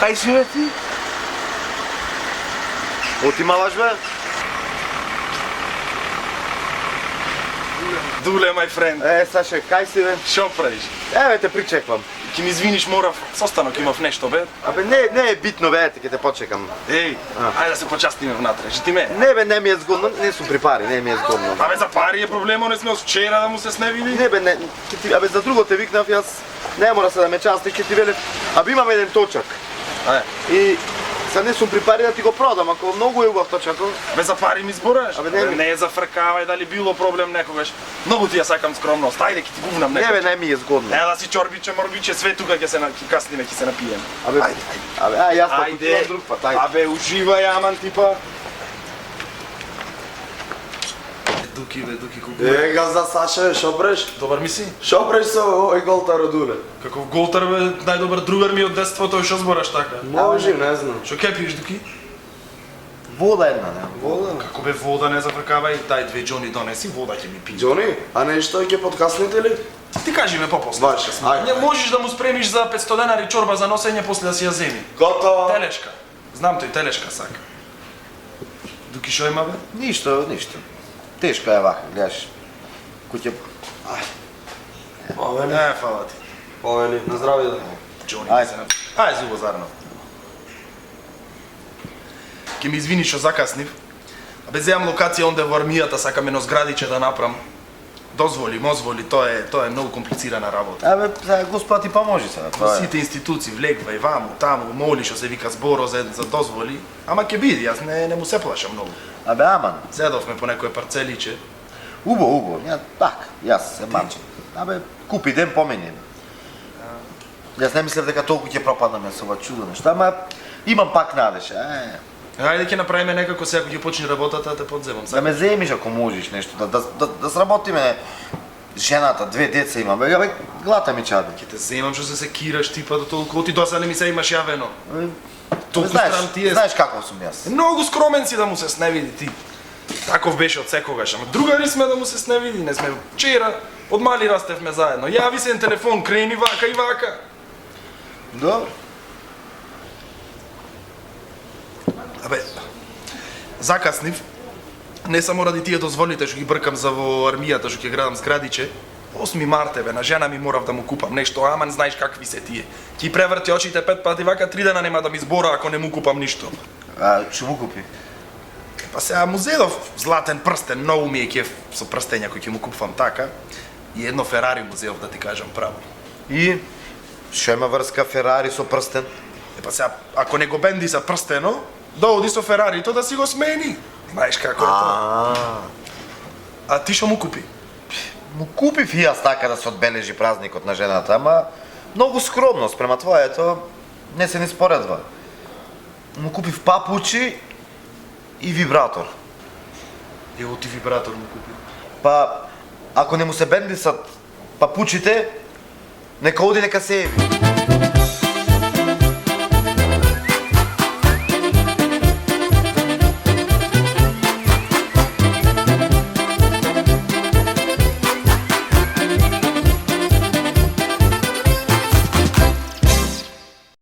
Кај си бе ти? Оти малаш бе? Дуле, my friend. Саше, кај си бе? Шо правиш? Еве те причеквам. Ки ми извиниш, морав состанок, имав нешто, бе. Абе не е битно бе, ќе те почекам. Еј, ајде да се почастиме внатре, ти ме. Не бе, не ми е згодно, не сум при пари, не ми е згодно. Абе за пари е проблем, не сме од вчера да му се сневиди. Не бе, не, абе за друго те викнав, јас не мора се да ме частиш, ќе ти велев, абе имам еден точак. И сега не сум при пари да ти го продам, ако многу е убав точакот. Абе за пари ми збораш? Абе Не е за фркавај дали било проблем некогаш. Многу ти ја сакам скромност, ајде ќе ти гувнам некој. Не бе, не ми е згодно. Да си чорбиче, морбиче, све тука ќе се касниме, ќе се напиеме. Абе, јас па Ајде, друг пат, ајде. абе уживај, аман типа. Дуки колку. Газда Саше, шо бреш? Добар ми си? Шо бреш со овој голтар од уле? Каков голтар бе, најдобар другар ми од детството, шо збораш така? Може, не знам. Шо ке пиеш Дуки? Вода една, не. Вода? Како бе вода не зафркавај, дај две џони донеси, вода ќе ми пи. Џони, а нешто ќе подкасните ли? Ти кажи ме попосле. Ваш, ајде. Не можеш да му спремиш за 500 денари чорба за носење после да си ја земи. Готово. Телешка. Знам тој телешка сака. Дуки шо има бе? Ништо. Тешко е вака, гледаш. Куќе... Повели. Фала ти. Повели, на здравје да. Џони, Ајде. се ајде зубо зарно. Ке ми извини што закаснив. Абе земам локација онде во армијата, сакам едно зградиче да направам. Мозволи, тоа е многу комплицирана работа. Абе, сега Господ ти поможи сега, Во тоа е. сите институции влегвај ваму, таму, моли што се вика зборо за дозволи, ама ќе биде, јас не му се плашам многу. Абе, аман. Седовме по некое парцеличе. Убаво, јас се мачам. Абе, купи ден помени. Јас не мислев дека толку ќе пропаднаме со ова чудо нешто, ама имам пак надеж. Ајде ќе направиме некако сега кога ќе почне работата, да те подземам. Да ме земиш ако можеш нешто, да сработиме. Жената, две деца имам, бе, глата ми чади. Ќе те земам што се секираш типа до толку, ти досад не ми се имаш јавено. Толку Знаеш, страм ти е. знаеш каков сум јас. Многу скромен си да му се сневиди ти. Таков беше од секогаш, ама другари сме да му се сневиди, не сме вчера, од мали растевме заедно. Јави се телефон, крени вака и вака. Добро. Абе, закаснив, не само ради тие дозволите што ги бркам за во армијата, што ќе градам зградиче. 8 март е бе, на жена ми морав да му купам нешто, аман знаеш какви се тие. Ќе преврти очите 5 пати вака, 3 дена нема да ми збора ако не му купам ништо. Што му купи? Па сега му зедов златен прстен, многу ми е кеф со прстења кои ќе му купувам така. И едно Ферари му зедов да ти кажам право. И што има врска Ферари со прстен? Па сега, ако не го бенди за прстено, дооди со Ферарито да си го смени. Знаеш како е тоа. А ти што му купи? Му купив и јас така да се одбележи празникот на жената, ама многу скромно спрема твоето, не се ни споредва. Му купив папучи и вибратор. Ево ти вибратор му купи. Па, ако не му се бендисат папучите, нека оди нека се еви.